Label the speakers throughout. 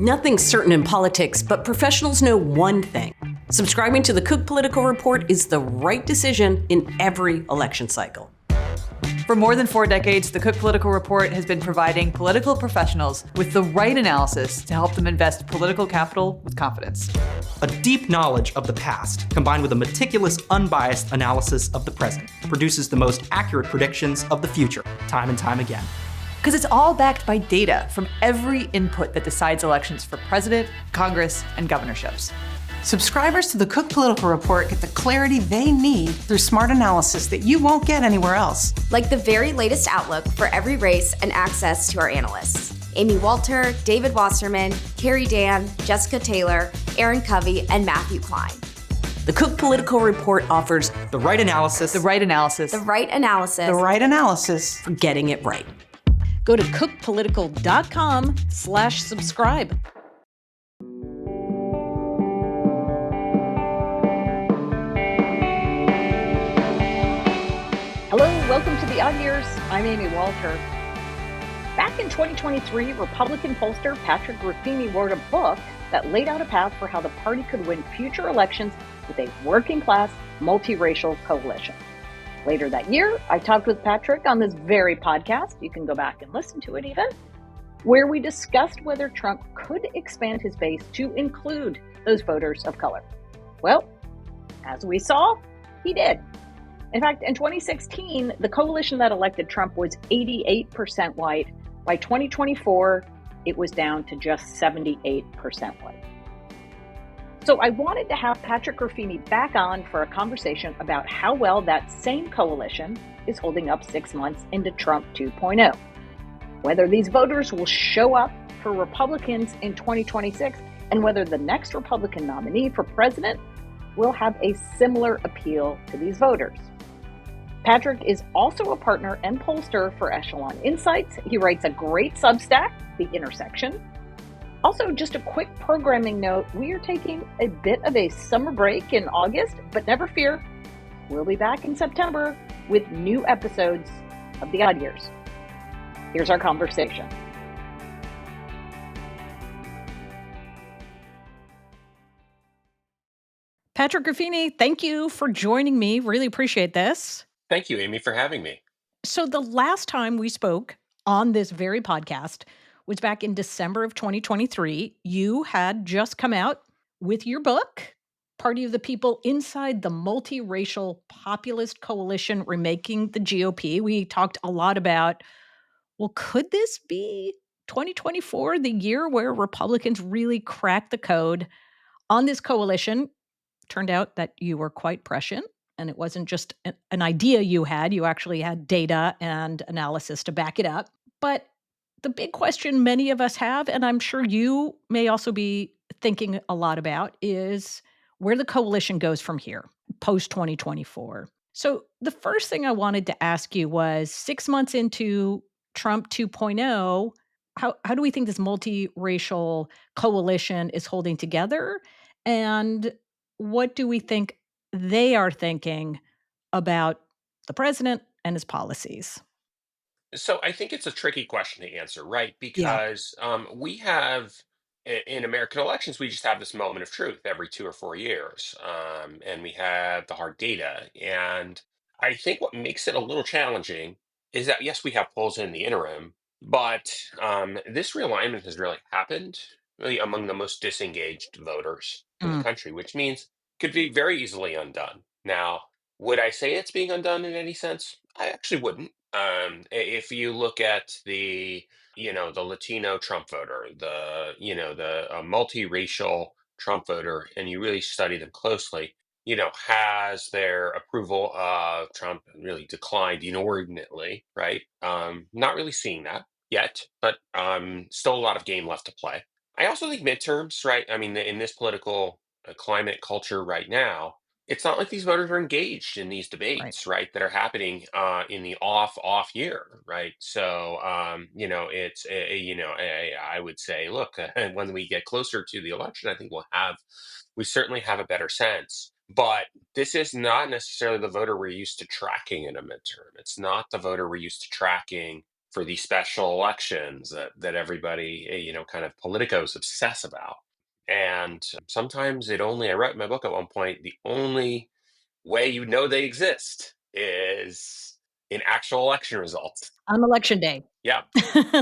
Speaker 1: Nothing's certain in politics, but professionals know one thing. Subscribing to the Cook Political Report is the right decision in every election cycle.
Speaker 2: For more than 4 decades, the Cook Political Report has been providing political professionals with the right analysis to help them invest political capital with confidence.
Speaker 3: A deep knowledge of the past, combined with a meticulous, unbiased analysis of the present, produces the most accurate predictions of the future, time and time again.
Speaker 2: Because it's all backed by data from every input that decides elections for president, Congress, and governorships.
Speaker 4: Subscribers to the Cook Political Report get the clarity they need through smart analysis that you won't get anywhere else.
Speaker 5: Like the very latest outlook for every race and access to our analysts. Amy Walter, David Wasserman, Carrie Dan, Jessica Taylor, Aaron Covey, and Matthew Klein.
Speaker 1: The Cook Political Report offers
Speaker 3: the right analysis,
Speaker 2: The right analysis.
Speaker 5: The right analysis.
Speaker 4: The right analysis.
Speaker 1: for getting it right. Go to cookpolitical.com/subscribe.
Speaker 6: Hello, welcome to the Odd Years. I'm Amy Walter. Back in 2023, Republican pollster Patrick Ruffini wrote a book that laid out a path for how the party could win future elections with a working-class, multiracial coalition. Later that year, I talked with Patrick on this very podcast, you can go back and listen to it even, where we discussed whether Trump could expand his base to include those voters of color. Well, as we saw, he did. In fact, in 2016, the coalition that elected Trump was 88% white. By 2024, it was down to just 78% white. So I wanted to have Patrick Ruffini back on for a conversation about how well that same coalition is holding up 6 months into Trump 2.0. Whether these voters will show up for Republicans in 2026, and whether the next Republican nominee for president will have a similar appeal to these voters. Patrick is also a partner and pollster for Echelon Insights. He writes a great Substack, The Introspection. Also, just a quick programming note, we are taking a bit of a summer break in August, but never fear, we'll be back in September with new episodes of The Odd Years. Here's our conversation.
Speaker 1: Patrick Ruffini, thank you for joining me. Really appreciate this.
Speaker 7: Thank you, Amy, for having me.
Speaker 1: So the last time we spoke on this very podcast was back in December of 2023. You had just come out with your book, Party of the People Inside the Multiracial Populist Coalition Remaking the GOP. We talked a lot about, well, could this be 2024, the year where Republicans really crack the code on this coalition? Turned out that you were quite prescient, and it wasn't just an idea you had. You actually had data and analysis to back it up. But the big question many of us have, and I'm sure you may also be thinking a lot about, is where the coalition goes from here, post-2024. So the first thing I wanted to ask you was, 6 months into Trump 2.0, how do we think this multiracial coalition is holding together? And what do we think they are thinking about the president and his policies?
Speaker 7: So I think it's a tricky question to answer, right?
Speaker 1: Yeah.
Speaker 7: Because we have, in American elections, we just have this moment of truth every 2 or 4 years. And we have the hard data. And I think what makes it a little challenging is that, yes, we have polls in the interim, but this realignment has really happened really among the most disengaged voters in the
Speaker 1: Mm.
Speaker 7: country, which means could be very easily undone. Now, would I say it's being undone in any sense? I actually wouldn't. If you look at the Latino Trump voter, the multiracial Trump voter, and you really study them closely, has their approval of Trump really declined inordinately, right? Not really seeing that yet, but still a lot of game left to play. I also think midterms, right? I mean, in this political climate culture right now, it's not like these voters are engaged in these
Speaker 1: Right.
Speaker 7: debates, right, that are happening in the off year, right? So, I would say, look, when we get closer to the election, I think we certainly have a better sense. But this is not necessarily the voter we're used to tracking in a midterm. It's not the voter we're used to tracking for these special elections that everybody, kind of politicos obsess about. And sometimes I wrote in my book at one point, the only way you know they exist is in actual election results.
Speaker 1: On election day.
Speaker 7: Yeah.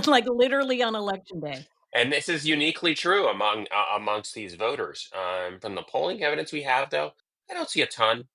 Speaker 1: Like, literally on election day.
Speaker 7: And this is uniquely true amongst these voters. From the polling evidence we have, though, I don't see a ton.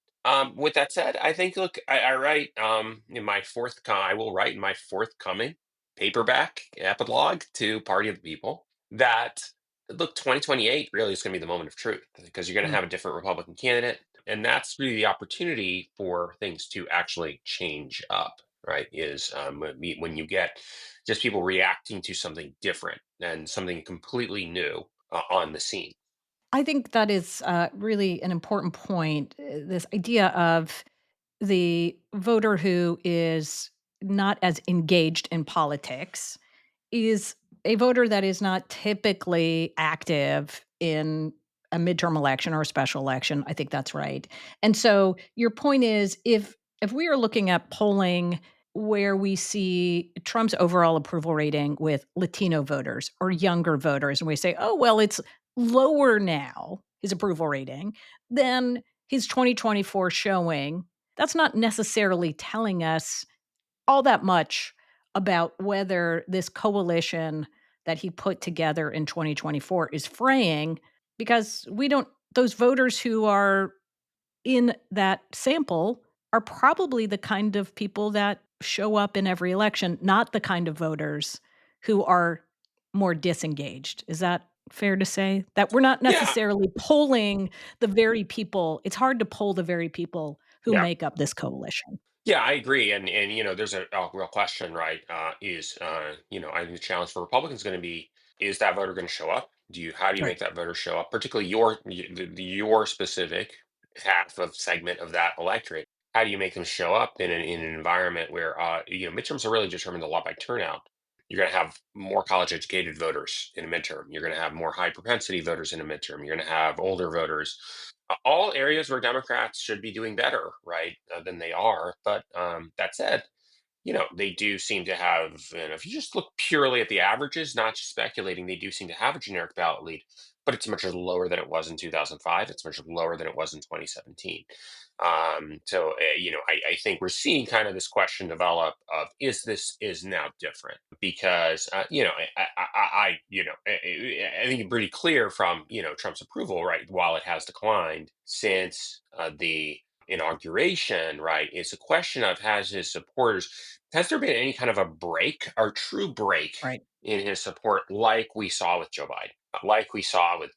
Speaker 7: With that said, I think, look, I write in my I will write in my forthcoming paperback epilogue to Party of the People that, look, 2028 really is going to be the moment of truth, because you're going to
Speaker 1: Mm.
Speaker 7: have a different Republican candidate, and that's really the opportunity for things to actually change up. Right? Is when you get just people reacting to something different and something completely new on the scene.
Speaker 1: I think that is, really an important point, this idea of the voter who is not as engaged in politics is a voter that is not typically active in a midterm election or a special election. I think that's right. And so your point is, if we are looking at polling where we see Trump's overall approval rating with Latino voters or younger voters, and we say, oh, well, it's lower now, his approval rating, than his 2024 showing, that's not necessarily telling us all that much about whether this coalition that he put together in 2024 is fraying, because we don't those voters who are in that sample are probably the kind of people that show up in every election, not the kind of voters who are more disengaged. Is that fair to say? That we're not
Speaker 7: Yeah,
Speaker 1: necessarily polling the very people, it's hard to poll the very people who
Speaker 7: yeah,
Speaker 1: make up this coalition.
Speaker 7: yeah. I agree, and there's a real question, right? I think the challenge for Republicans is going to be: is that voter going to show up? How do you
Speaker 1: Right.
Speaker 7: make that voter show up? Particularly your specific half of segment of that electorate. How do you make them show up in an environment where midterms are really determined a lot by turnout? You're going to have more college educated voters in a midterm. You're going to have more high propensity voters in a midterm. You're going to have older voters, all areas where Democrats should be doing better, right, than they are. But that said, they do seem to have, if you just look purely at the averages, not just speculating, they do seem to have a generic ballot lead, but it's much lower than it was in 2005. It's much lower than it was in 2017. I think we're seeing kind of this question develop of, is this is now different? Because, I think it's pretty clear from, Trump's approval, right, while it has declined since the inauguration, right, it's a question of, has there been any kind of a break or true break
Speaker 1: Right.
Speaker 7: in his support, like we saw with Joe Biden, like we saw with,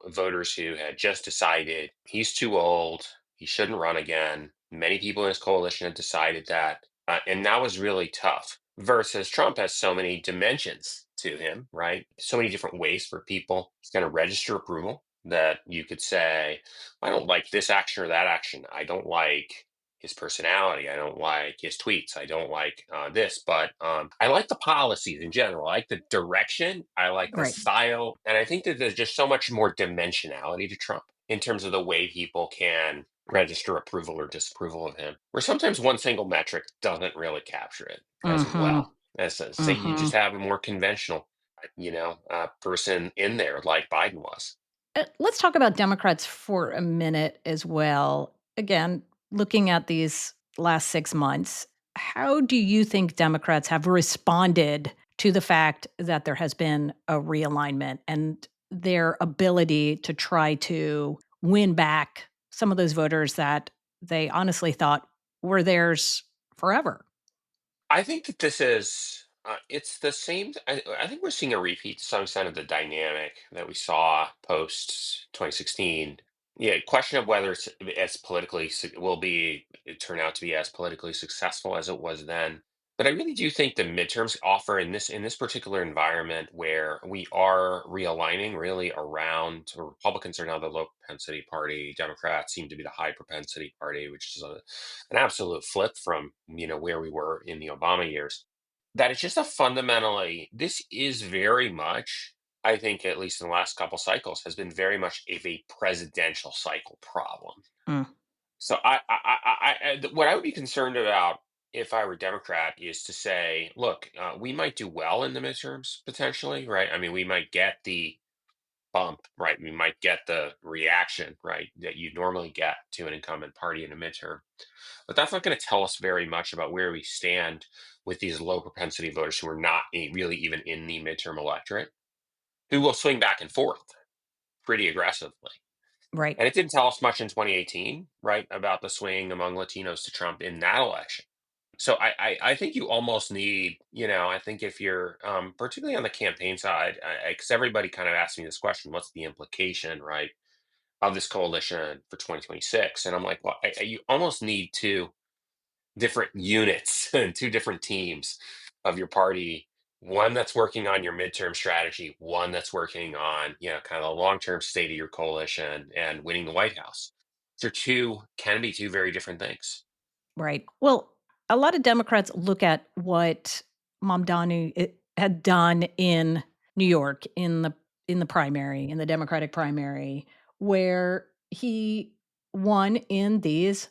Speaker 7: voters who had just decided he's too old, he shouldn't run again. Many people in his coalition had decided that. And that was really tough. Versus Trump has so many dimensions to him, right? So many different ways for people to kind of register approval, that you could say, I don't like this action or that action. I don't like his personality. I don't like his tweets. I don't like this, but I like the policies in general. I like the direction. I like the
Speaker 1: Right.
Speaker 7: style. And I think that there's just so much more dimensionality to Trump in terms of the way people can register approval or disapproval of him, where sometimes one single metric doesn't really capture it as
Speaker 1: Mhm.
Speaker 7: well. As say, you just
Speaker 1: Mhm.
Speaker 7: have a more conventional, person in there like Biden was.
Speaker 1: Let's talk about Democrats for a minute as well. Again, looking at these last 6 months, how do you think Democrats have responded to the fact that there has been a realignment and their ability to try to win back some of those voters that they honestly thought were theirs forever?
Speaker 7: I think that this is it's the same. I think we're seeing a repeat to some extent of the dynamic that we saw post 2016. Yeah, question of whether it's as will be turn out to be as politically successful as it was then. But I really do think the midterms offer, in this particular environment where we are realigning really around, Republicans are now the low propensity party, Democrats seem to be the high propensity party, which is an absolute flip from, where we were in the Obama years. That it's just a fundamentally, this is very much, I think, at least in the last couple cycles, has been very much of a presidential cycle problem.
Speaker 1: Mm.
Speaker 7: So what I would be concerned about if I were Democrat, is to say, look, we might do well in the midterms potentially, right? I mean, we might get the bump, right? We might get the reaction, right, that you normally get to an incumbent party in a midterm. But that's not going to tell us very much about where we stand with these low propensity voters who are not really even in the midterm electorate, who will swing back and forth pretty aggressively.
Speaker 1: Right.
Speaker 7: And it didn't tell us much in 2018, right, about the swing among Latinos to Trump in that election. So I think you almost need, I think if you're particularly on the campaign side, because everybody kind of asked me this question, what's the implication, right, of this coalition for 2026? And I'm like, well, you almost need two different units and two different teams of your party. One that's working on your midterm strategy, one that's working on, kind of the long-term state of your coalition and winning the White House. They're two can be two very different things.
Speaker 1: Right. Well, a lot of Democrats look at what Mamdani had done in New York in the primary, in the Democratic primary, where he won in these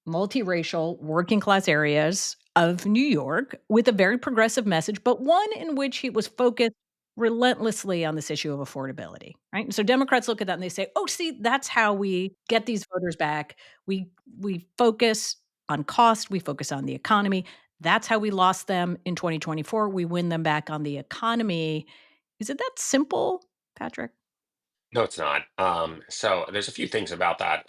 Speaker 1: multiracial working class areas of New York with a very progressive message, but one in which he was focused relentlessly on this issue of affordability, right? And so Democrats look at that and they say, "Oh, see, that's how we get these voters back. We focus on cost, we focus on the economy. That's how we lost them in 2024. We win them back on the economy." Is it that simple, Patrick?
Speaker 7: No, it's not. So there's a few things about that,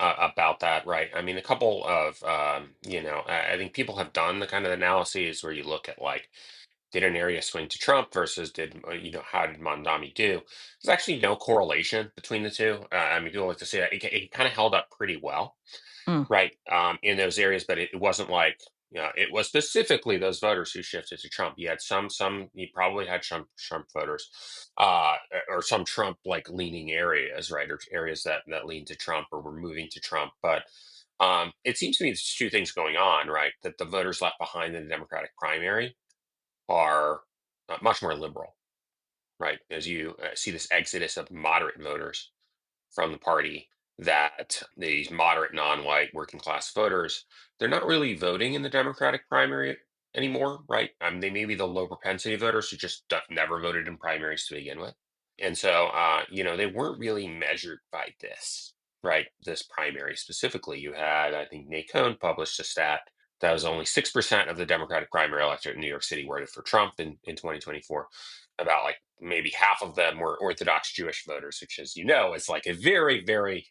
Speaker 7: right? I mean, a couple of, I think people have done the kind of analyses where you look at like, did an area swing to Trump versus how did Mondami do? There's actually no correlation between the two. I mean, people like to say that it kind of held up pretty well,
Speaker 1: Mm,
Speaker 7: right, in those areas, but it wasn't like, it was specifically those voters who shifted to Trump. You had you probably had Trump voters, or some Trump like leaning areas, right, or areas that lean to Trump or were moving to Trump. But it seems to me there's two things going on, right? That the voters left behind in the Democratic primary are much more liberal, right? As you see this exodus of moderate voters from the party, that these moderate non-white working class voters, they're not really voting in the Democratic primary anymore, right? They may be the low propensity voters who just never voted in primaries to begin with. And so, they weren't really measured by this, right? This primary specifically. You had, I think, Nate Cohn published a stat that was only 6% of the Democratic primary electorate in New York City voted for Trump in 2024. About like maybe half of them were Orthodox Jewish voters, which, as you know, is like a very, very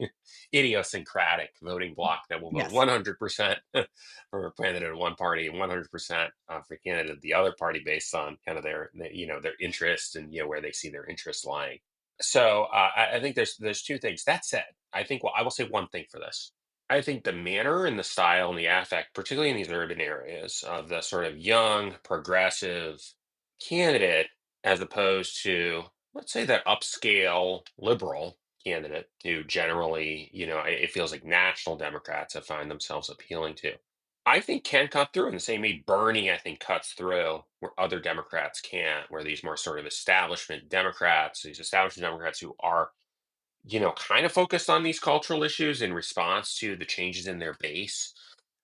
Speaker 7: idiosyncratic voting bloc that will vote
Speaker 1: yes.
Speaker 7: 100% for a candidate of one party and 100% for a candidate of the other party based on kind of their interest and where they see their interests lying. So I think there's two things. That said, I think I will say one thing for this. I think the manner and the style and the affect, particularly in these urban areas, of the sort of young progressive candidate, as opposed to, let's say, that upscale liberal candidate who generally, it feels like national Democrats have find themselves appealing to, I think can cut through in the same way Bernie, I think, cuts through where other Democrats can't, where these more sort of these establishment Democrats who are, kind of focused on these cultural issues in response to the changes in their base.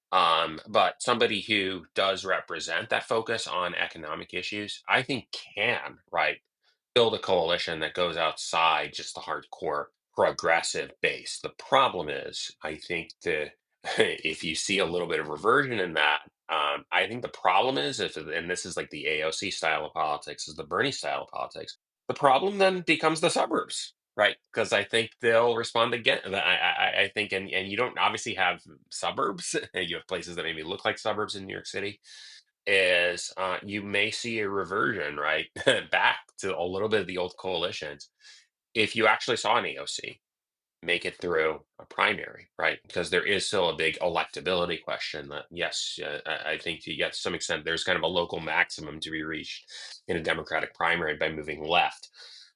Speaker 7: But somebody who does represent that focus on economic issues, I think can, right, build a coalition that goes outside just the hardcore progressive base. The problem is, I think the if you see a little bit of reversion in that, I think the problem is if, and this is like the AOC style of politics, is the Bernie style of politics. The problem then becomes the suburbs, right? Because I think they'll respond again. I think, and you don't obviously have suburbs. You have places that maybe look like suburbs in New York City, is you may see a reversion, right, back to a little bit of the old coalitions if you actually saw an AOC make it through a primary, right? Because there is still a big electability question that, yes, I think to get to some extent, there's kind of a local maximum to be reached in a Democratic primary by moving left.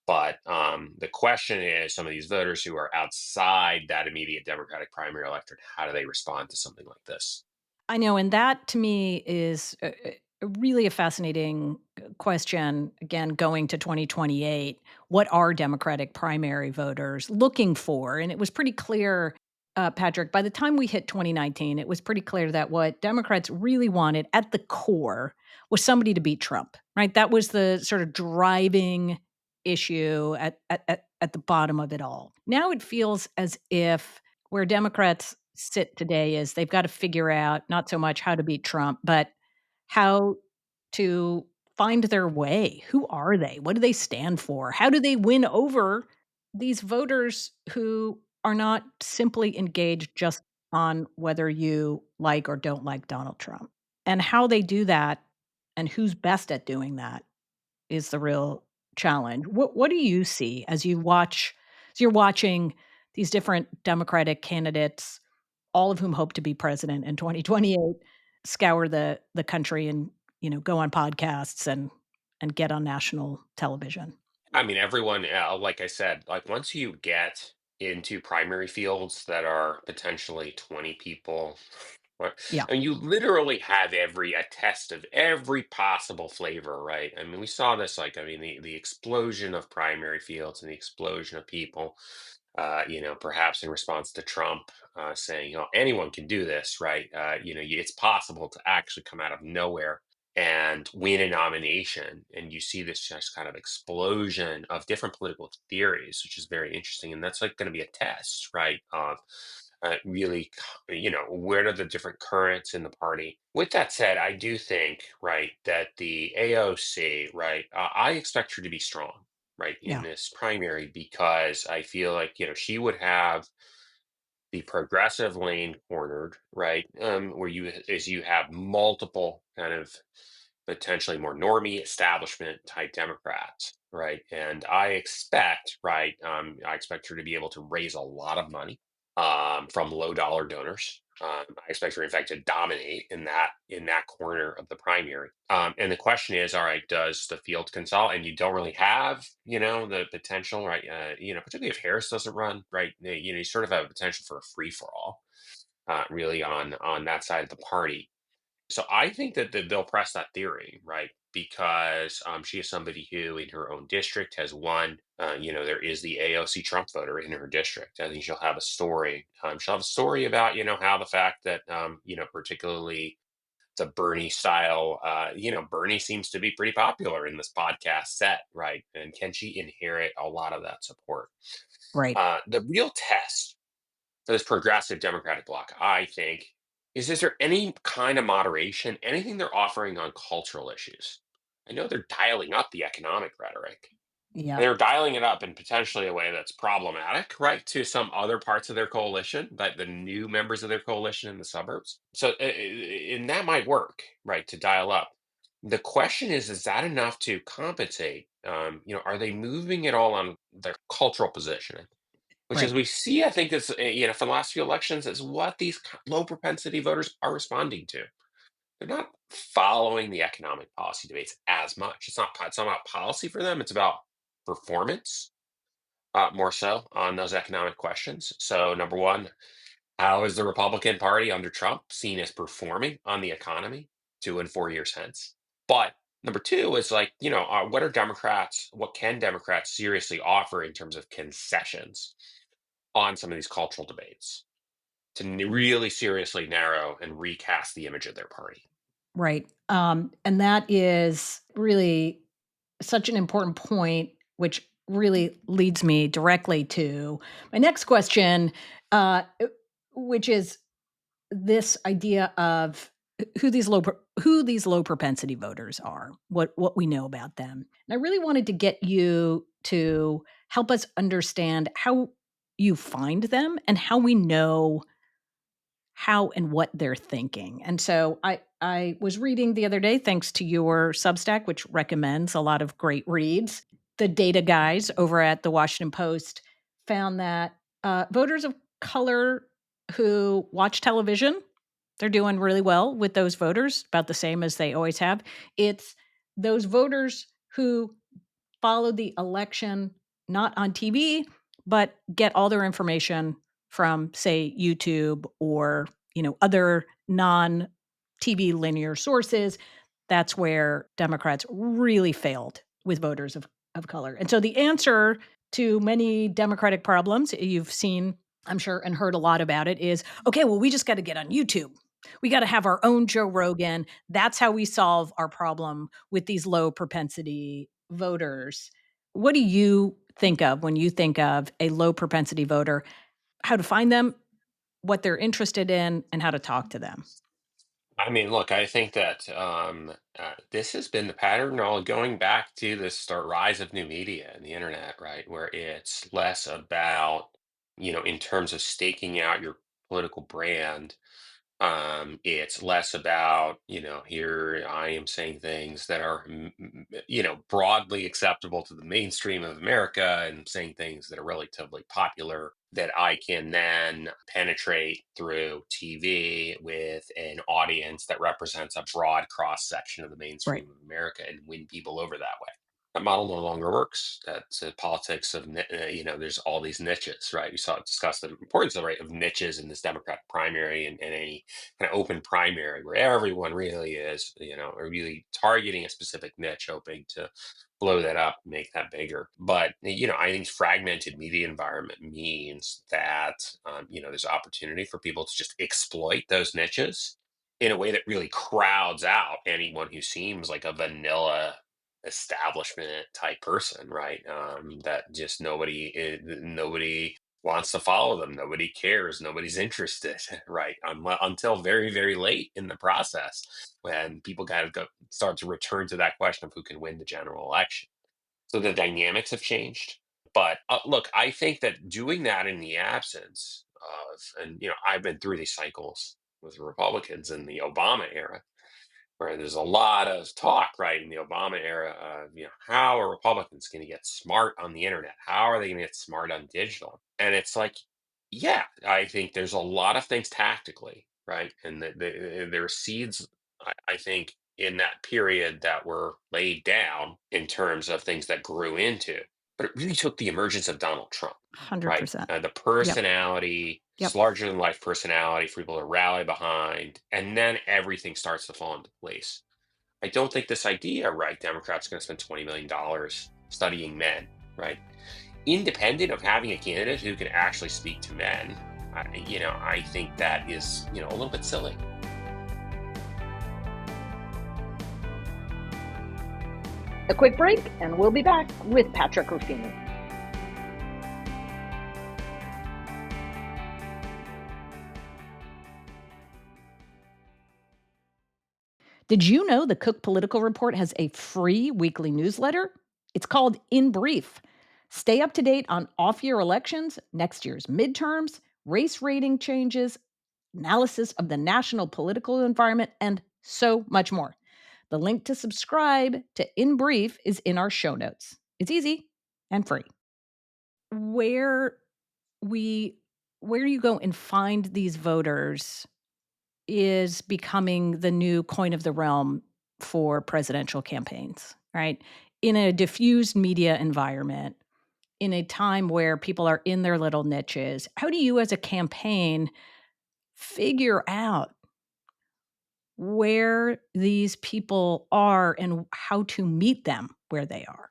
Speaker 7: But the question is, some of these voters who are outside that immediate Democratic primary electorate, how do they respond to something like this?
Speaker 1: I know, and that to me is really a fascinating question. Again, going to 2028, what are Democratic primary voters looking for? And it was pretty clear Patrick, by the time we hit 2019, it was pretty clear that what Democrats really wanted at the core was somebody to beat Trump, right? That was the sort of driving issue at the bottom of it all. Now it feels as if where Democrats sit today is they've got to figure out not so much how to beat Trump, but how to find their way. Who are they? What do they stand for? How do they win over these voters who are not simply engaged just on whether you like or don't like Donald Trump? And how they do that and who's best at doing that is the real challenge. What do you see as you're watching these different Democratic candidates, all of whom hope to be president in 2028, scour the country and, go on podcasts and get on national television?
Speaker 7: I mean, everyone, like I said, like once you get into primary fields that are potentially 20 people, right?
Speaker 1: Yeah,
Speaker 7: And you literally have a test of every possible flavor, right? I mean, we saw this, like, I mean, the explosion of primary fields and the explosion of people, perhaps in response to Trump saying, anyone can do this, right? It's possible to actually come out of nowhere and win a nomination. And you see this just kind of explosion of different political theories, which is very interesting. And that's like going to be a test, right? Of really, where are the different currents in the party? With that said, I do think, right, that the AOC, right, I expect her to be strong, right, in
Speaker 1: yeah,
Speaker 7: this primary because I feel like, she would have the progressive lane cornered, right? Where you have multiple kind of potentially more normie establishment type Democrats, right? And I expect her to be able to raise a lot of money from low dollar donors. I expect her, in fact, to dominate in that corner of the primary. And the question is, all right, does the field consolidate? And you don't really have, the potential, right? Particularly if Harris doesn't run, right? You sort of have a potential for a free for all, really on that side of the party. So I think that they'll press that theory, right? Because she is somebody who, in her own district, has won. There is the AOC Trump voter in her district. I think she'll have a story. She'll have a story about, how the fact that, particularly the Bernie style, Bernie seems to be pretty popular in this podcast set, right? And can she inherit a lot of that support?
Speaker 1: right,
Speaker 7: The real test for this progressive Democratic bloc, I think, is there any kind of moderation, anything they're offering on cultural issues? I know they're dialing up the economic rhetoric,
Speaker 1: yeah,
Speaker 7: and they're dialing it up in potentially a way that's problematic, right, to some other parts of their coalition, like the new members of their coalition in the suburbs. So, and that might work, right, to dial up. The question is that enough to compensate? Are they moving at all on their cultural positioning? Which, as
Speaker 1: right,
Speaker 7: we see, I think is, from the last few elections, is what these low propensity voters are responding to. They're not following the economic policy debates as much. It's not about policy for them. It's about performance, more so on those economic questions. So, number one, how is the Republican Party under Trump seen as performing on the economy 2 and 4 years hence? But number two is like, what can Democrats seriously offer in terms of concessions on some of these cultural debates to really seriously narrow and recast the image of their party?
Speaker 1: right. And that is really such an important point, which really leads me directly to my next question, which is this idea of who these low propensity voters are, what we know about them. And I really wanted to get you to help us understand how you find them and how we know how and what they're thinking. And so I was reading the other day, thanks to your Substack, which recommends a lot of great reads. The data guys over at the Washington Post found that voters of color who watch television, they're doing really well with those voters, about the same as they always have. It's those voters who follow the election not on TV, but get all their information from, say, YouTube or, other non-TV linear sources. That's where Democrats really failed with voters of color. And so the answer to many Democratic problems, you've seen I'm sure, and heard a lot about it is, okay, well, we just got to get on YouTube. We got to have our own Joe Rogan. That's how we solve our problem with these low propensity voters. What do you think of when you think of a low propensity voter? How to find them, what they're interested in, and how to talk to them?
Speaker 7: I mean, look, I think that this has been the pattern all going back to the start rise of new media and the internet, right? Where it's less about, in terms of staking out your political brand. It's less about, here I am saying things that are, broadly acceptable to the mainstream of America and saying things that are relatively popular that I can then penetrate through TV with an audience that represents a broad cross section of the
Speaker 1: Right.
Speaker 7: mainstream of America and win people over that way. That model no longer works. That's politics of, there's all these niches, right? You saw it discuss the importance of, right, of niches in this Democratic primary and any kind of open primary where everyone really is, are really targeting a specific niche, hoping to blow that up, make that bigger. But, I think fragmented media environment means that, there's opportunity for people to just exploit those niches in a way that really crowds out anyone who seems like a vanilla establishment type person, right? That just nobody wants to follow them. Nobody cares. Nobody's interested, right? Until very, very late in the process, when people kind of start to return to that question of who can win the general election. So the dynamics have changed. But look, I think that doing that in the absence and I've been through these cycles with Republicans in the Obama era, where there's a lot of talk, right, in the Obama era of, how are Republicans going to get smart on the internet? How are they going to get smart on digital? And it's like, yeah, I think there's a lot of things tactically, right? And there are seeds, I think, in that period that were laid down in terms of things that grew into. But it really took the emergence of Donald Trump, right?
Speaker 1: 100%.
Speaker 7: The
Speaker 1: Yep.
Speaker 7: personality,
Speaker 1: Yep.
Speaker 7: this larger than life personality for people to rally behind, and then everything starts to fall into place. I don't think this idea, right? Democrats are going to spend $20 million studying men, right? Independent of having a candidate who can actually speak to men, I think that is, a little bit silly.
Speaker 6: A quick break, and we'll be back with Patrick Ruffini.
Speaker 1: Did you know the Cook Political Report has a free weekly newsletter? It's called In Brief. Stay up to date on off year elections, next year's midterms, race rating changes, analysis of the national political environment, and so much more. The link to subscribe to In Brief is in our show notes. It's easy and free. Where we where you go and find these voters is becoming the new coin of the realm for presidential campaigns, right? In a diffused media environment, in a time where people are in their little niches, how do you as a campaign figure out where these people are and how to meet them where they are?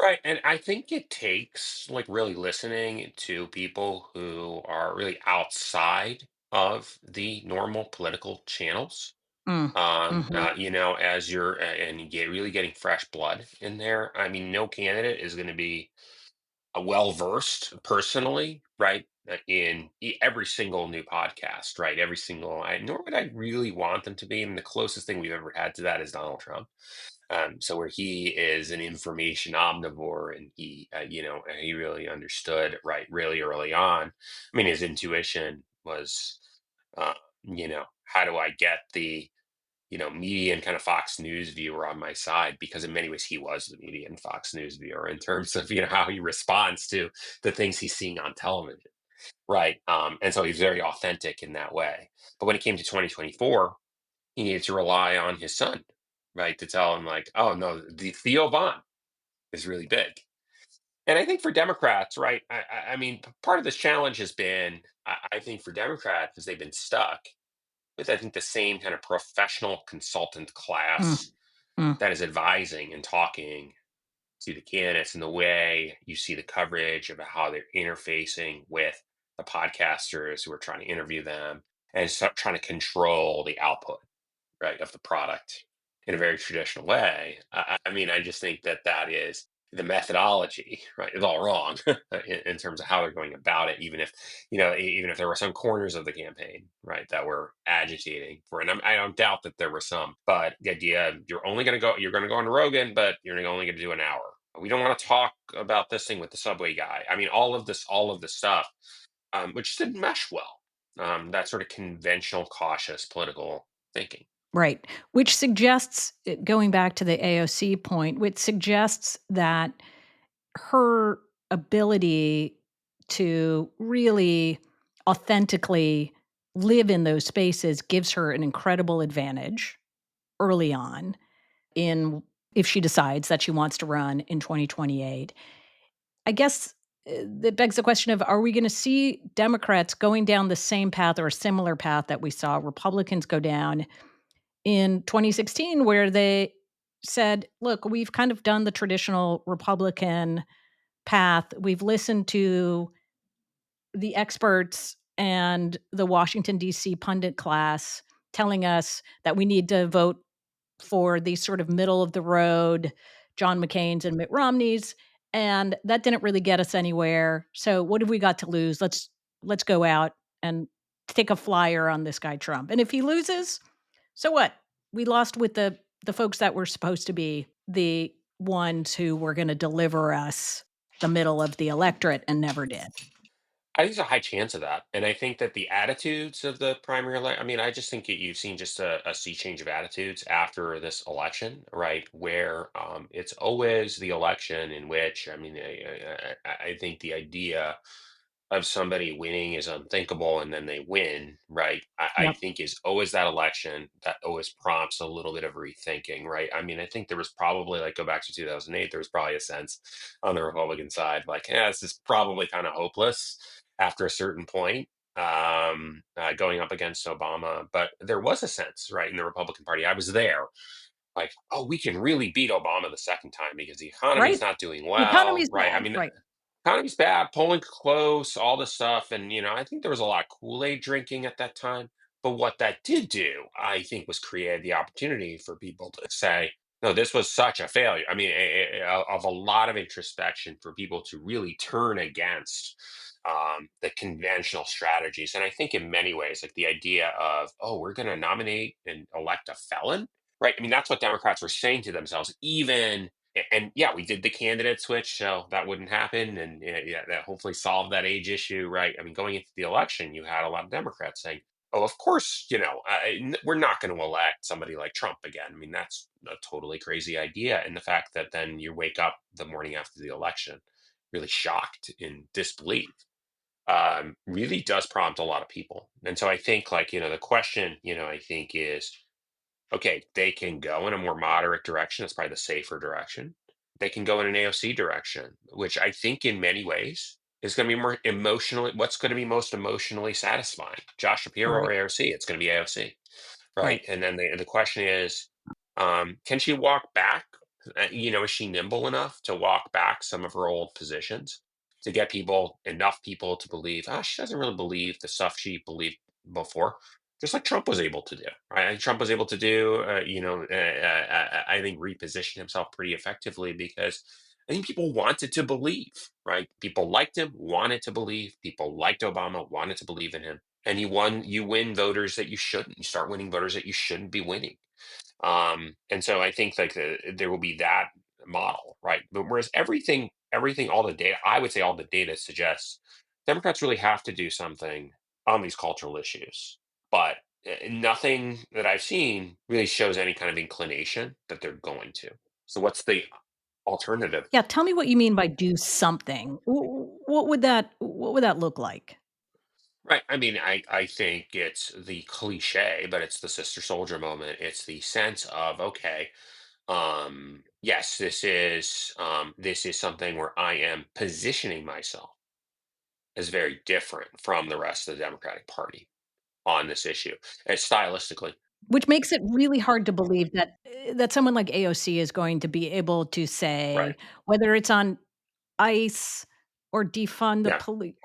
Speaker 7: Right. And I think it takes like really listening to people who are really outside of the normal political channels.
Speaker 1: Mm, mhm.
Speaker 7: As you're and you get really getting fresh blood in there. I mean, no candidate is going to be a well versed personally, right? In every single new podcast, right? Every single, nor would I really want them to be. And the closest thing we've ever had to that is Donald Trump. So where he is an information omnivore, and he really understood, right, really early on. I mean, his intuition was, uh, how do I get the median kind of Fox News viewer on my side? Because in many ways he was the median Fox News viewer in terms of, how he responds to the things he's seeing on television. Right. And so he's very authentic in that way. But when it came to 2024, he needed to rely on his son, right? To tell him like, oh no, the Theo Vaughn is really big. And I think for Democrats, right? I mean, part of this challenge has been, I think for Democrats, is they've been stuck with, I think, the same kind of professional consultant
Speaker 1: Mm,
Speaker 7: class
Speaker 1: mm.
Speaker 7: that is advising and talking see the candidates and the way you see the coverage about how they're interfacing with the podcasters who are trying to interview them and start trying to control the output, right, of the product in a very traditional way. I mean, I just think that that is the methodology, right, is all wrong in terms of how they're going about it. Even if even if there were some corners of the campaign, right, that were agitating for, and I don't doubt that there were some, but the idea you're going to go on Rogan, but you're only going to do an hour. We don't want to talk about this thing with the subway guy. I mean, all of this stuff, which didn't mesh well. That sort of conventional, cautious political thinking.
Speaker 1: Right. Which suggests, going back to the AOC point, which suggests that her ability to really authentically live in those spaces gives her an incredible advantage early on in if she decides that she wants to run in 2028. I guess that begs the question of, are we going to see Democrats going down the same path or a similar path that we saw Republicans go down in 2016, where they said, look, we've kind of done the traditional Republican path. We've listened to the experts and the Washington, D.C. pundit class telling us that we need to vote for these sort of middle of the road John McCain's and Mitt Romney's, and that didn't really get us anywhere. So what have we got to lose? Let's go out and take a flyer on this guy Trump. And if he loses, so what? We lost with the folks that were supposed to be the ones who were going to deliver us the middle of the electorate and never did.
Speaker 7: I think there's a high chance of that, and I think that the attitudes of the primary I mean, I just think that you've seen just a sea change of attitudes after this election, right? Where it's always the election in which, I mean, I think the idea of somebody winning is unthinkable and then they win, right? I
Speaker 1: Yep.
Speaker 7: think is always that election that always prompts a little bit of rethinking, right? I mean, I think there was probably, like, go back to 2008, there was probably a sense on the Republican side, like, yeah, this is probably kind of hopeless after a certain point, going up against Obama. But there was a sense, right, in the Republican Party. I was there, like, oh, we can really beat Obama the second time because the economy's
Speaker 1: Right?
Speaker 7: not doing
Speaker 1: The
Speaker 7: well,
Speaker 1: economy's
Speaker 7: right? I
Speaker 1: bad.
Speaker 7: mean,
Speaker 1: Right.
Speaker 7: economy's bad, polling close, all this stuff. And, I think there was a lot of Kool-Aid drinking at that time. But what that did do, I think, was create the opportunity for people to say, no, this was such a failure. I mean, of a lot of introspection for people to really turn against the conventional strategies. And I think in many ways, like the idea of, oh, we're going to nominate and elect a felon, right? I mean, that's what Democrats were saying to themselves, even and yeah, we did the candidate switch, so that wouldn't happen, and yeah, that hopefully solved that age issue, right? I mean, going into the election, you had a lot of Democrats saying, "Oh, of course, we're not going to elect somebody like Trump again." I mean, that's a totally crazy idea, and the fact that then you wake up the morning after the election, really shocked in disbelief, really does prompt a lot of people. And so I think, like, the question, I think is, okay, they can go in a more moderate direction. That's probably the safer direction. They can go in an AOC direction, which I think in many ways is going to be more emotionally, what's going to be most emotionally satisfying? Josh Shapiro or
Speaker 1: Right.
Speaker 7: AOC? It's going to be AOC, right?
Speaker 1: Right.
Speaker 7: And then the question is, can she walk back? Is she nimble enough to walk back some of her old positions to get enough people to believe, she doesn't really believe the stuff she believed before, just like Trump was able to do, right? And Trump was able to do, I think, reposition himself pretty effectively because I think people wanted to believe, right? People liked him, wanted to believe. People liked Obama, wanted to believe in him. And you win voters that you shouldn't. You start winning voters that you shouldn't be winning. And so I think, like, there will be that model, right? But whereas everything, all the data, I would say all the data suggests Democrats really have to do something on these cultural issues. But nothing that I've seen really shows any kind of inclination that they're going to. So what's the alternative?
Speaker 1: Yeah, tell me what you mean by do something. What would that look like?
Speaker 7: Right. I mean, I think it's the cliche, but it's the sister soldier moment. It's the sense of, okay, yes, this is something where I am positioning myself as very different from the rest of the Democratic Party on this issue, and stylistically.
Speaker 1: Which makes it really hard to believe that someone like AOC is going to be able to
Speaker 7: Right.
Speaker 1: say, whether it's on ICE or defund the
Speaker 7: Yeah.
Speaker 1: police,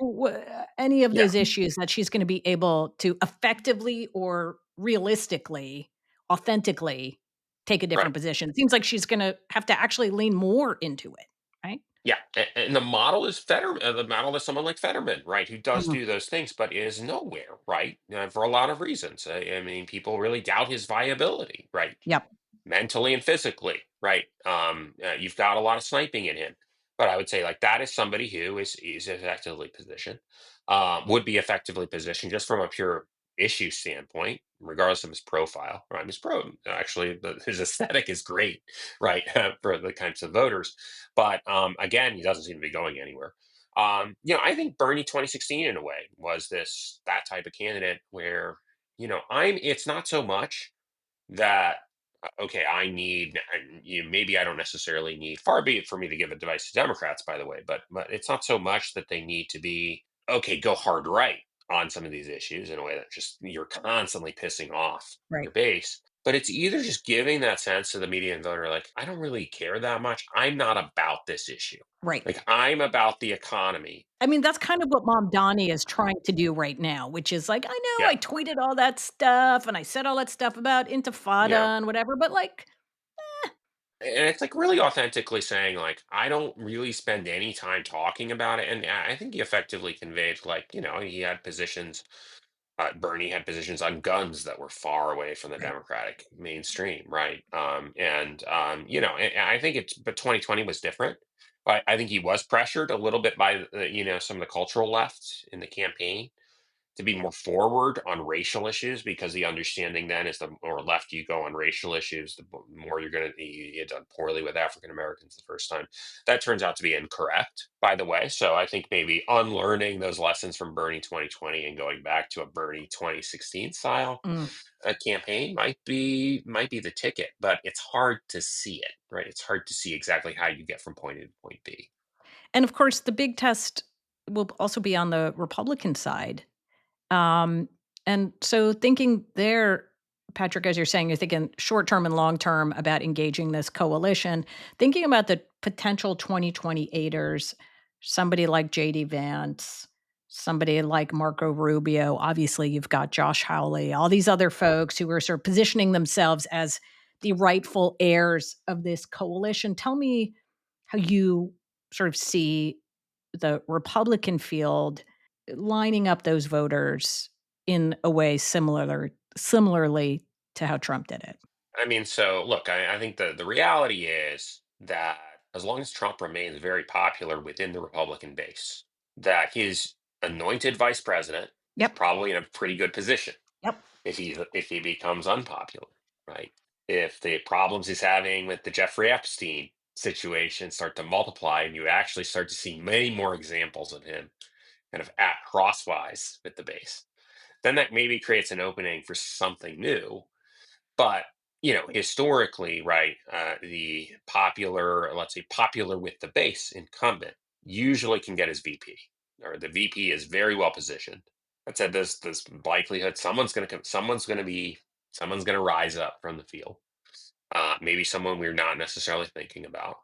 Speaker 1: any of
Speaker 7: Yeah.
Speaker 1: those issues, that she's gonna be able to effectively or realistically, authentically take a
Speaker 7: Right.
Speaker 1: different position. It seems like she's gonna have to actually lean more into it, right?
Speaker 7: Yeah, and the model is the model is someone like Fetterman, right, who does
Speaker 1: Mhm.
Speaker 7: do those things, but is nowhere, right, for a lot of reasons. I mean, people really doubt his viability, right,
Speaker 1: Yep,
Speaker 7: mentally and physically, right. You've got a lot of sniping in him, but I would say like that is somebody who is effectively positioned, would be effectively positioned just from a pure issue standpoint, regardless of his profile. Right, his actually his aesthetic is great, right, for the kinds of voters. But again, he doesn't seem to be going anywhere. I think Bernie 2016 in a way was that type of candidate where I'm. It's not so much that okay, maybe I don't necessarily need. Far be it for me to give advice to Democrats, by the way, but it's not so much that they need to be okay, go hard right on some of these issues in a way that just you're constantly pissing off
Speaker 1: right,
Speaker 7: your base. But it's either just giving that sense to the median voter, like I don't really care that much. I'm not about this issue.
Speaker 1: right.
Speaker 7: Like I'm about the economy.
Speaker 1: I mean, that's kind of what Mom Donnie is trying to do right now, which is like, "I know
Speaker 7: Yeah,
Speaker 1: I tweeted all that stuff, and I said all that stuff about
Speaker 7: yeah.
Speaker 1: intifada and whatever, but, like."
Speaker 7: And it's like really authentically saying like I don't really spend any time talking about it, and I think he effectively conveyed like he had positions. Bernie had positions on guns that were far away from the
Speaker 1: Right.
Speaker 7: Democratic mainstream, right? And and I think but 2020 was different. I think he was pressured a little bit by some of the cultural left in the campaign to be more forward on racial issues because the understanding then is the more left you go on racial issues, the more you're going to you get done poorly with African Americans the first time. That turns out to be incorrect, by the way. So I think maybe unlearning those lessons from Bernie 2020 and going back to a Bernie 2016 style
Speaker 1: Mm.
Speaker 7: campaign might be the ticket, but it's hard to see it, right? It's hard to see exactly how you get from point A to point B.
Speaker 1: And, of course, the big test will also be on the Republican side. Um, and so thinking there, Patrick, as you're saying, you're thinking short term and long term about engaging this coalition, thinking about the potential 2028ers, somebody like JD Vance, somebody like Marco Rubio. Obviously, you've got Josh Hawley, all these other folks who are sort of positioning themselves as the rightful heirs of this coalition. Tell me how you sort of see the Republican field lining up those voters in a way similarly to how Trump did it.
Speaker 7: I mean, so look, I think the reality is that as long as Trump remains very popular within the Republican base, that his anointed vice president is
Speaker 1: Yep,
Speaker 7: probably in a pretty good position
Speaker 1: yep.
Speaker 7: if he becomes unpopular, right? If the problems he's having with the Jeffrey Epstein situation start to multiply, and you actually start to see many more examples of him kind of at crosswise with the base, then that maybe creates an opening for something new. But historically, right, the popular, let's say, popular with the base incumbent usually can get his VP, or the VP is very well positioned. That said, there's likelihood someone's going to rise up from the field. Maybe someone we're not necessarily thinking about.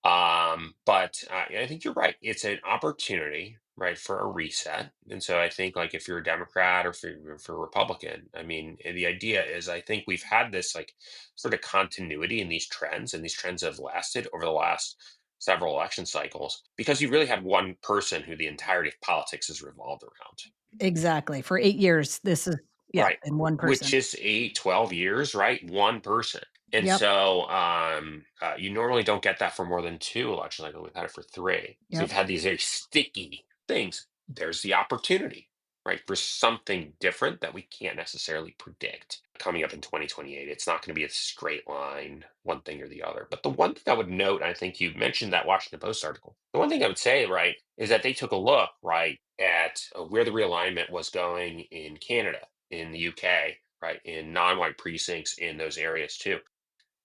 Speaker 7: But I think you're right. It's an opportunity, right, for a reset. And so I think, like, if you're a Democrat or if you're a Republican, I mean, the idea is, I think we've had this like sort of continuity in these trends, and these trends have lasted over the last several election cycles because you really had one person who the entirety of politics is revolved around.
Speaker 1: Exactly. For 8 years, this is yeah,
Speaker 7: Right.
Speaker 1: in one
Speaker 7: Which
Speaker 1: person.
Speaker 7: is 8, 12 years, right? One person. And
Speaker 1: Yep,
Speaker 7: so you normally don't get that for more than two elections. Like we've had it for three. So you've
Speaker 1: yep.
Speaker 7: had these very sticky things. There's the opportunity, right, for something different that we can't necessarily predict coming up in 2028. It's not going to be a straight line, one thing or the other. But the one thing I would note, I think you mentioned that Washington Post article. The one thing I would say, right, is that they took a look, right, at where the realignment was going in Canada, in the UK, right, in non-white precincts in those areas too.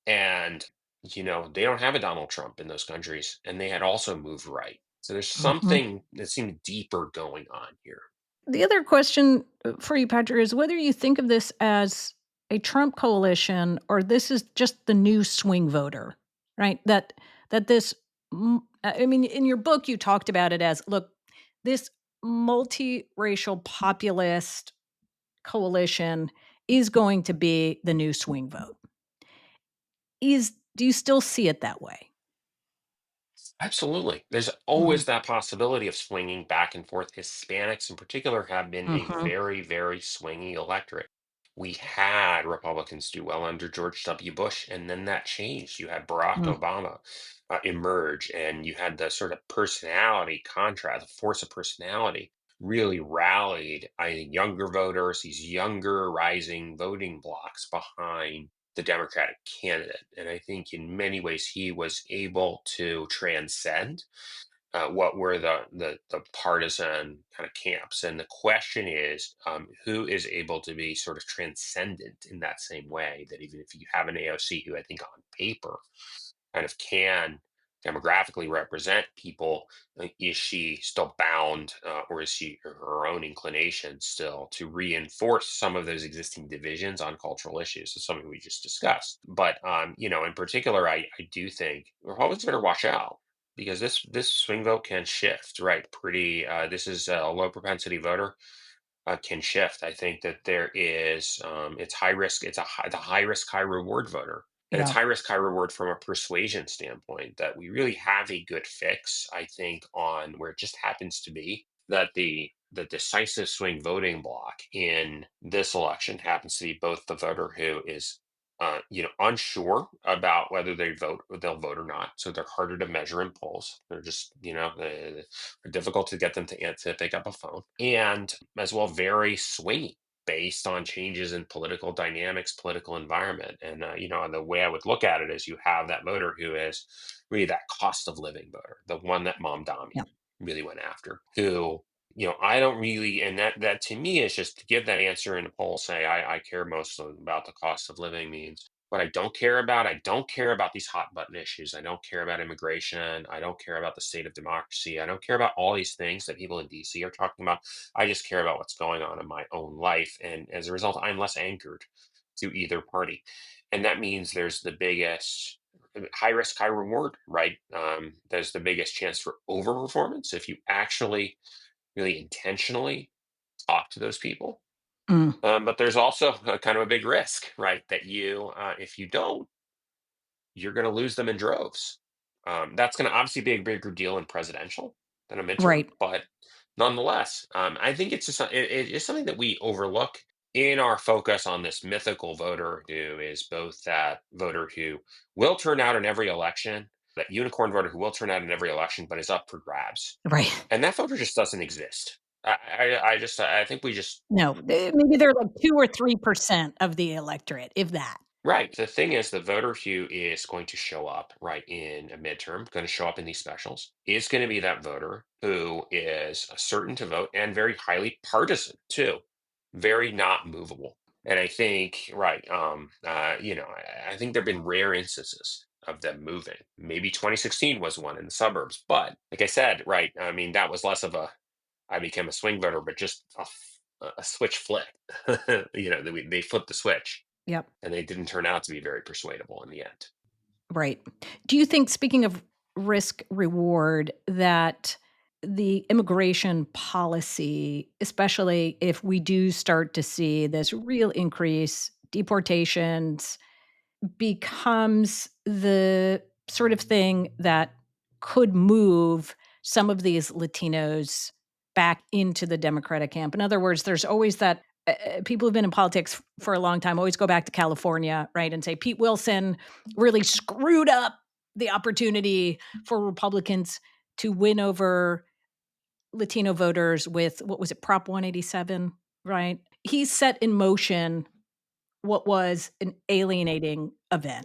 Speaker 7: And they don't have a Donald Trump in those countries, and they had also moved right. So there's
Speaker 1: Mhm.
Speaker 7: something that seemed deeper going on here.
Speaker 1: The other question, for you, Patrick, is whether you think of this as a Trump coalition, or this is just the new swing voter, right? That this, I mean, in your book, you talked about it as, look, this multiracial populist coalition is going to be the new swing vote. Do you still see it that way?
Speaker 7: Absolutely. There's
Speaker 1: Mhm.
Speaker 7: always that possibility of swinging back and forth. Hispanics, in particular, have been a
Speaker 1: Mhm.
Speaker 7: very, very swingy electorate. We had Republicans do well under George W. Bush, and then that changed. You had Barack
Speaker 1: Mm.
Speaker 7: Obama emerge, and you had the sort of personality contrast, the force of personality really rallied, I think, younger voters, these younger rising voting blocks behind the Democratic candidate. And I think in many ways he was able to transcend what were the partisan kind of camps. And the question is, who is able to be sort of transcendent in that same way that even if you have an AOC who I think on paper kind of can demographically represent people, is she still bound, or is she her own inclination still to reinforce some of those existing divisions on cultural issues? It's something we just discussed. But in particular, I do think Republicans better watch out because this swing vote can shift, right? Pretty. This is a low propensity voter can shift. I think that there is it's high risk. It's the high risk, high reward voter, and it's
Speaker 1: Yeah.
Speaker 7: high risk, high reward from a persuasion standpoint. That we really have a good fix, I think, on where it just happens to be that the decisive swing voting block in this election happens to be both the voter who is unsure about whether they'll vote or not. So they're harder to measure in polls. They're just, difficult to get them to pick up a phone, and as well very swingy based on changes in political dynamics, political environment. And the way I would look at it is you have that voter who is really that cost of living voter, the one that Mom Dami
Speaker 1: Yeah.
Speaker 7: really went after, who I don't really, and that to me is just to give that answer in a poll, say I care most about the cost of living means what I don't care about these hot button issues. I don't care about immigration. I don't care about the state of democracy. I don't care about all these things that people in DC are talking about. I just care about what's going on in my own life. And as a result, I'm less anchored to either party. And that means there's the biggest high risk, high reward, right? There's the biggest chance for overperformance if you actually really intentionally talk to those people.
Speaker 1: Mm.
Speaker 7: But there's also a kind of a big risk, right? That if you don't, you're going to lose them in droves. That's going to obviously be a bigger deal in presidential than a midterm,
Speaker 1: Right.
Speaker 7: but nonetheless, I think it's just it is something that we overlook in our focus on this mythical voter who is both that voter who will turn out in every election, that unicorn voter who will turn out in every election, but is up for grabs,
Speaker 1: Right.
Speaker 7: and that voter just doesn't exist. I think we just
Speaker 1: No, maybe they're like 2 or 3% of the electorate, if that.
Speaker 7: right. The thing is, the voter who is going to show up right in a midterm, going to show up in these specials, is going to be that voter who is certain to vote and very highly partisan too, very not movable. And I think, right, I think there've been rare instances of them moving. Maybe 2016 was one in the suburbs, but like I said, right, I mean that was less of a I became a swing voter, but just a switch flip. They flipped the switch
Speaker 1: Yep.
Speaker 7: and they didn't turn out to be very persuadable in the end.
Speaker 1: Right. Do you think, speaking of risk reward, that the immigration policy, especially if we do start to see this real increase, deportations, becomes the sort of thing that could move some of these Latinos back into the Democratic camp? In other words, there's always that people who've been in politics for a long time always go back to California, right, and say Pete Wilson really screwed up the opportunity for Republicans to win over Latino voters with, what was it, Prop 187, right? He set in motion what was an alienating event.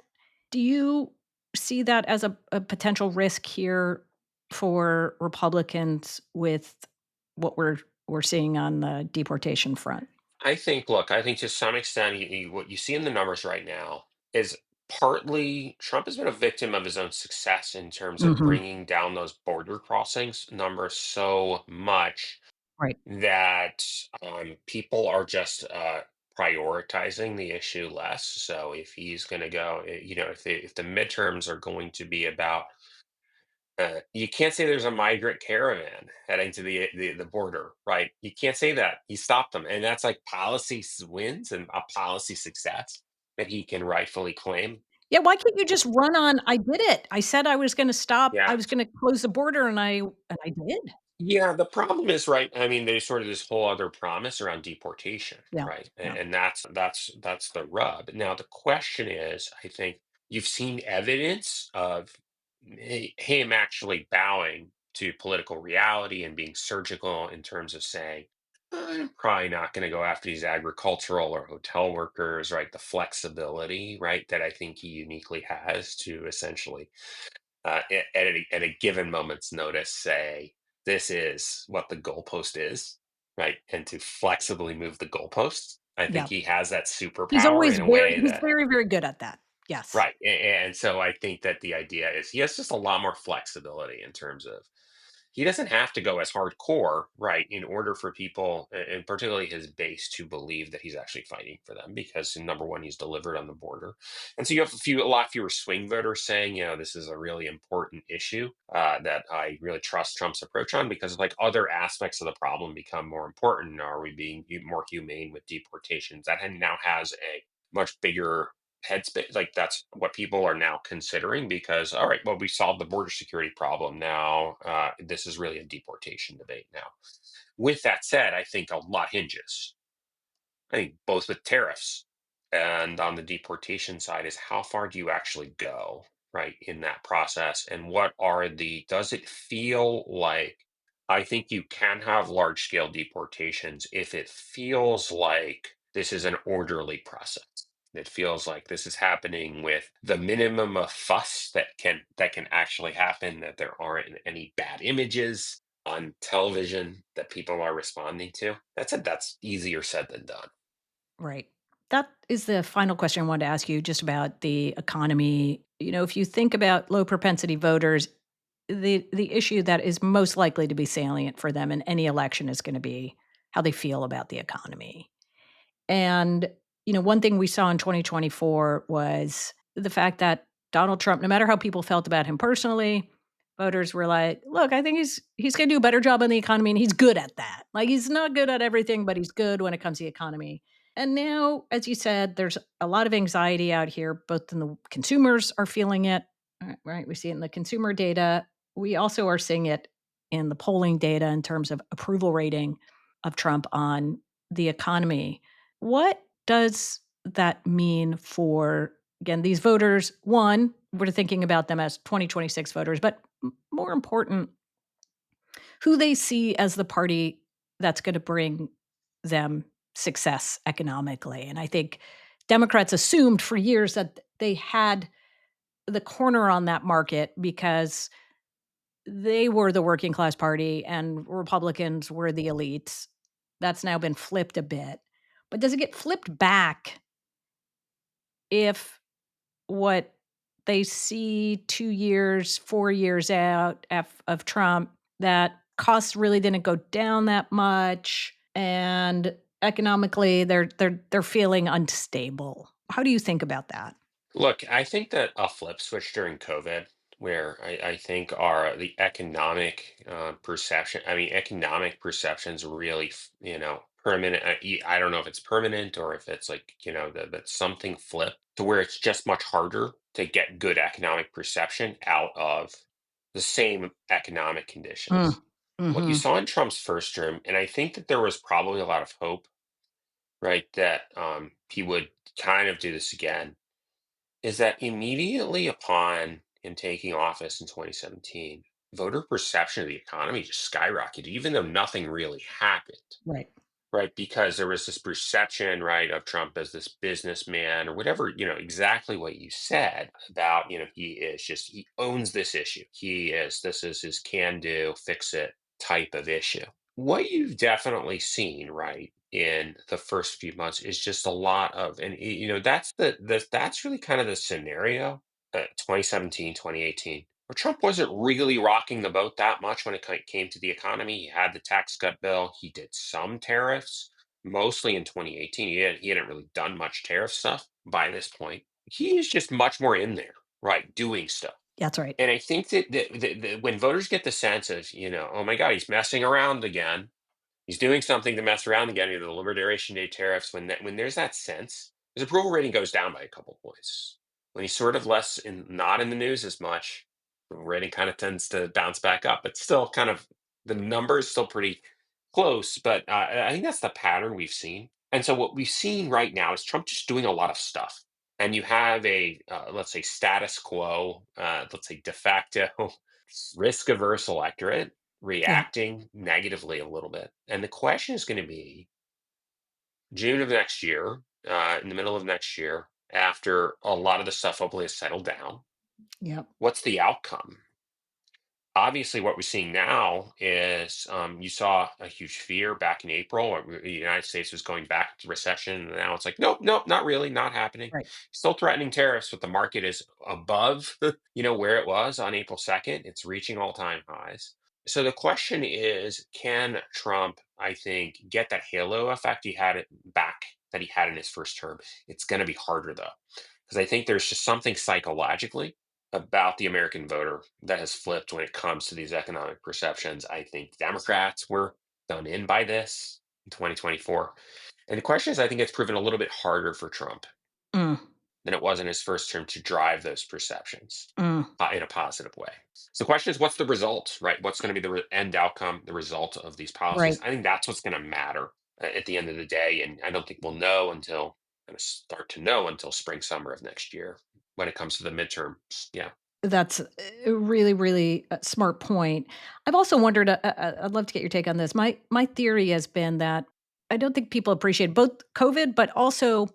Speaker 1: Do you see that as a potential risk here for Republicans with what we're seeing on the deportation front?
Speaker 7: I think to some extent, what you see in the numbers right now is partly Trump has been a victim of his own success in terms of
Speaker 1: Mhm.
Speaker 7: bringing down those border crossings numbers so much
Speaker 1: Right.
Speaker 7: that people are just prioritizing the issue less. So if he's going to go, if the midterms are going to be about, you can't say there's a migrant caravan heading to the border, right? You can't say that. He stopped them, and that's like policy wins and a policy success that he can rightfully claim.
Speaker 1: Yeah, why can't you just run on, "I did it. I said I was gonna stop I
Speaker 7: Yeah.
Speaker 1: was gonna close the border, and I did."
Speaker 7: Yeah, the problem is, right, I mean, there's sort of this whole other promise around deportation,
Speaker 1: Yeah,
Speaker 7: right?
Speaker 1: yeah,
Speaker 7: And that's the rub. Now the question is, I think you've seen evidence of him actually bowing to political reality and being surgical in terms of saying, I'm probably not going to go after these agricultural or hotel workers, right? The flexibility, right, that I think he uniquely has to essentially at a given moment's notice say this is what the goalpost is, right, and to flexibly move the goalposts. I think
Speaker 1: yeah.
Speaker 7: he has that superpower in a way
Speaker 1: He's
Speaker 7: that,
Speaker 1: very, very good at that. Yes.
Speaker 7: right, and so I think that the idea is he has just a lot more flexibility in terms of he doesn't have to go as hardcore, right, in order for people, and particularly his base, to believe that he's actually fighting for them. Because number one, he's delivered on the border, and so you have a lot fewer swing voters saying, this is a really important issue that I really trust Trump's approach on, because like other aspects of the problem become more important. Are we being more humane with deportations? That now has a much bigger headspace. Like that's what people are now considering, because all right, well, we solved the border security problem. Now this is really a deportation debate now. With that said, I think a lot hinges, I think, both with tariffs and on the deportation side, is how far do you actually go, right, in that process? And what are does it feel like, I think you can have large scale deportations if it feels like this is an orderly process. It feels like this is happening with the minimum of fuss that can actually happen, that there aren't any bad images on television that people are responding to. That's easier said than done.
Speaker 1: Right. That is the final question I wanted to ask you just about the economy. If you think about low propensity voters, the issue that is most likely to be salient for them in any election is going to be how they feel about the economy. And, one thing we saw in 2024 was the fact that Donald Trump, no matter how people felt about him personally, voters were like, "Look, I think he's going to do a better job on the economy, and he's good at that. Like he's not good at everything, but he's good when it comes to the economy." And now, as you said, there's a lot of anxiety out here. Both in the consumers are feeling it, right? We see it in the consumer data. We also are seeing it in the polling data in terms of approval rating of Trump on the economy. What does that mean for, again, these voters? One, we're thinking about them as 2026 voters, but more important, who they see as the party that's going to bring them success economically. And I think Democrats assumed for years that they had the corner on that market because they were the working class party and Republicans were the elites. That's now been flipped a bit. But does it get flipped back if what they see 2 years, 4 years out of Trump, that costs really didn't go down that much, and economically they're feeling unstable? How do you think about that?
Speaker 7: Look, I think that a flip switch during COVID, where I think are the economic perception. I mean, economic perceptions really, permanent. I don't know if it's permanent or if it's like, that something flipped to where it's just much harder to get good economic perception out of the same economic
Speaker 1: Mm,
Speaker 7: conditions. What you
Speaker 1: mhm,
Speaker 7: saw in Trump's first term, and I think that there was probably a lot of hope, right, that he would kind of do this again, is that immediately upon him taking office in 2017, voter perception of the economy just skyrocketed, even though nothing really happened,
Speaker 1: right.
Speaker 7: right? Because there was this perception, right, of Trump as this businessman or whatever, exactly what you said about, he owns this issue. This is his can do, fix it type of issue. What you've definitely seen, right, in the first few months is just a lot of, and that's really kind of the scenario, 2017, 2018, where Trump wasn't really rocking the boat that much when it came to the economy. He had the tax cut bill, he did some tariffs, mostly in 2018. He hadn't really done much tariff stuff by this point. He is just much more in there, right, doing stuff.
Speaker 1: That's right.
Speaker 7: And I think that when voters get the sense of, oh my God, he's messing around again, he's doing something to mess around again, the Liberation Day tariffs, when there's that sense, his approval rating goes down by a couple points. When he's sort of not in the news as much, the rating kind of tends to bounce back up. It's still kind of, the number is still pretty close, but I think that's the pattern we've seen. And so what we've seen right now is Trump just doing a lot of stuff. And you have let's say, status quo, let's say de facto risk averse electorate
Speaker 1: Yeah.
Speaker 7: reacting negatively a little bit. And the question is going to be June of next year, in the middle of next year, after a lot of the stuff hopefully has settled down,
Speaker 1: Yep.
Speaker 7: what's the outcome? Obviously, what we're seeing now is you saw a huge fear back in April. The United States was going back to recession. And now it's like, nope, nope, not really, not happening.
Speaker 1: Right.
Speaker 7: Still threatening tariffs, but the market is above, where it was on April 2nd. It's reaching all-time highs. So the question is, can Trump, I think, get that halo effect that he had in his first term? It's going to be harder though, because I think there's just something psychologically about the American voter that has flipped when it comes to these economic perceptions. I think Democrats were done in by this in 2024. And the question is, I think it's proven a little bit harder for Trump
Speaker 1: Mm,
Speaker 7: than it was in his first term to drive those perceptions
Speaker 1: mm,
Speaker 7: in a positive way. So the question is, what's the result, right? What's going to be the end outcome, the result of these policies?
Speaker 1: right.
Speaker 7: I think that's what's going to matter at the end of the day. And I don't think we'll know until, going to start to know until spring, summer of next year when it comes to the midterms. Yeah.
Speaker 1: That's a really, really smart point. I've also wondered. I'd love to get your take on this. My theory has been that I don't think people appreciate both COVID, but also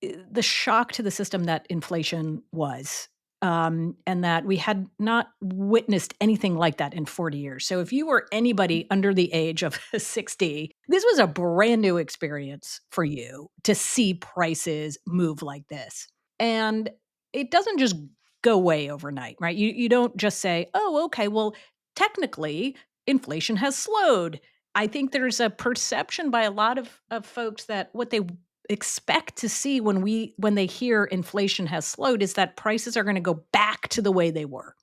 Speaker 1: the shock to the system that inflation was, and that we had not witnessed anything like that in 40 years. So if you were anybody under the age of 60, this was a brand new experience for you to see prices move like this. And it doesn't just go away overnight, right? You don't just say, "Oh, okay, well, technically inflation has slowed." I think there's a perception by a lot of folks that what they expect to see when they hear inflation has slowed is that prices are gonna go back to the way they were.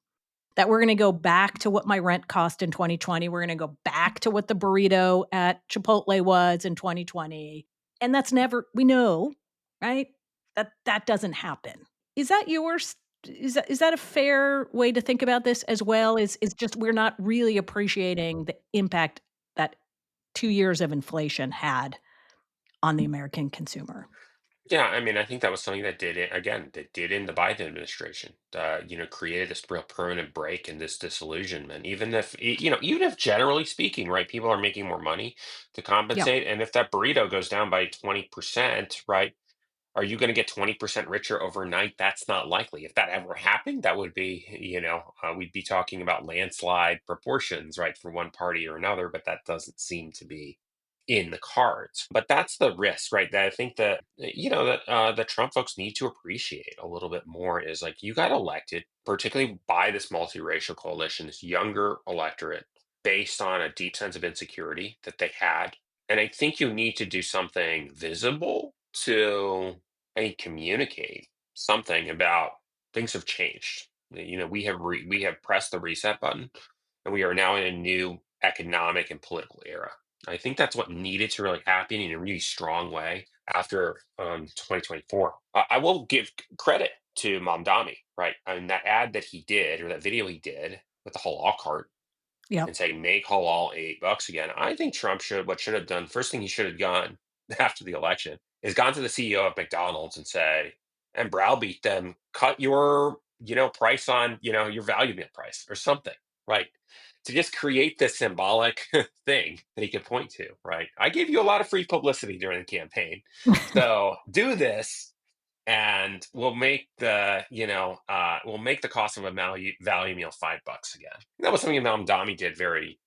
Speaker 1: That we're gonna go back to what my rent cost in 2020. We're gonna go back to what the burrito at Chipotle was in 2020. And that's never we know, right? That doesn't happen. Is that yours? Is that a fair way to think about this as well? Is just we're not really appreciating the impact that 2 years of inflation had on the American consumer.
Speaker 7: Yeah, I mean, I think that was something that did it again, that did in the Biden administration. Created this real permanent break in this disillusionment. Even if generally speaking, right, people are making more money to
Speaker 1: Yep.
Speaker 7: compensate, and if that burrito goes down by 20%, right, are you going to get 20% richer overnight? That's not likely. If that ever happened, that would be, we'd be talking about landslide proportions, right, for one party or another, but that doesn't seem to be in the cards. But that's the risk, right? That I think that, the Trump folks need to appreciate a little bit more is like you got elected, particularly by this multiracial coalition, this younger electorate, based on a deep sense of insecurity that they had. And I think you need to do something visible to communicate something about things have changed. We have pressed the reset button, and we are now in a new economic and political era. I think that's what needed to really happen in a really strong way after 2024. I will give credit to Mamdani, right? I mean, that ad that he did, or that video he did with the halal cart, and
Speaker 1: Yep.
Speaker 7: say make halal $8 again. I think Trump should have done, first thing he should have done after the election is gone to the CEO of McDonald's and say, and browbeat them, cut your price on your value meal price or something, right? To just create this symbolic thing that he could point to, right? I gave you a lot of free publicity during the campaign, so do this and we'll make the cost of a value meal $5 again. That was something that Dami did very,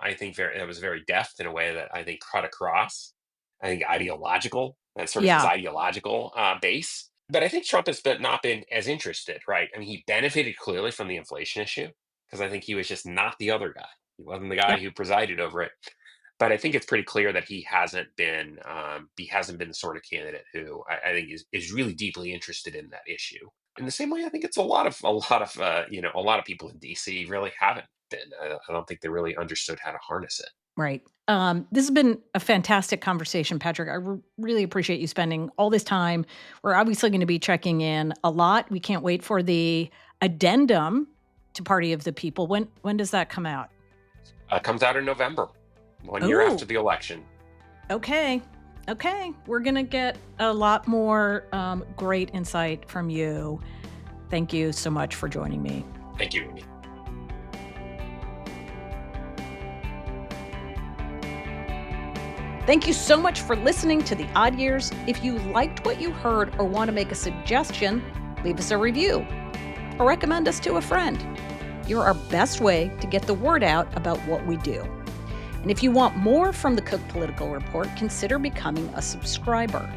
Speaker 7: I think very, that was very deft in a way that I think cut across, I think ideological and sort of his
Speaker 1: Yeah.
Speaker 7: ideological base. But I think Trump has not been as interested, right? I mean, he benefited clearly from the inflation issue because I think he was just not the other guy. He wasn't the guy
Speaker 1: Yep.
Speaker 7: who presided over it. But I think it's pretty clear that he hasn't been the sort of candidate who I think is really deeply interested in that issue. In the same way, I think it's a lot of people in DC really haven't been. I don't think they really understood how to harness it.
Speaker 1: Right. This has been a fantastic conversation, Patrick. I really appreciate you spending all this time. We're obviously going to be checking in a lot. We can't wait for the addendum to Party of the People. When does that come out?
Speaker 7: Comes out in November, 1 year
Speaker 1: Oh,
Speaker 7: after the election.
Speaker 1: okay. Okay. We're going to get a lot more great insight from you. Thank you so much for joining me.
Speaker 7: Thank you, Amy.
Speaker 1: Thank you so much for listening to The Odd Years. If you liked what you heard or want to make a suggestion, leave us a review or recommend us to a friend. You're our best way to get the word out about what we do. And if you want more from the Cook Political Report, consider becoming a subscriber.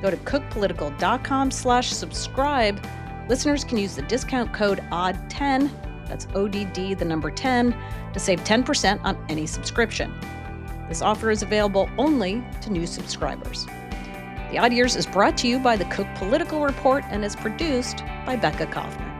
Speaker 1: Go to cookpolitical.com/subscribe. Listeners can use the discount code ODD10, that's ODD, the number 10, to save 10% on any subscription. This offer is available only to new subscribers. The Odd Years is brought to you by the Cook Political Report and is produced by Becca Kaufman.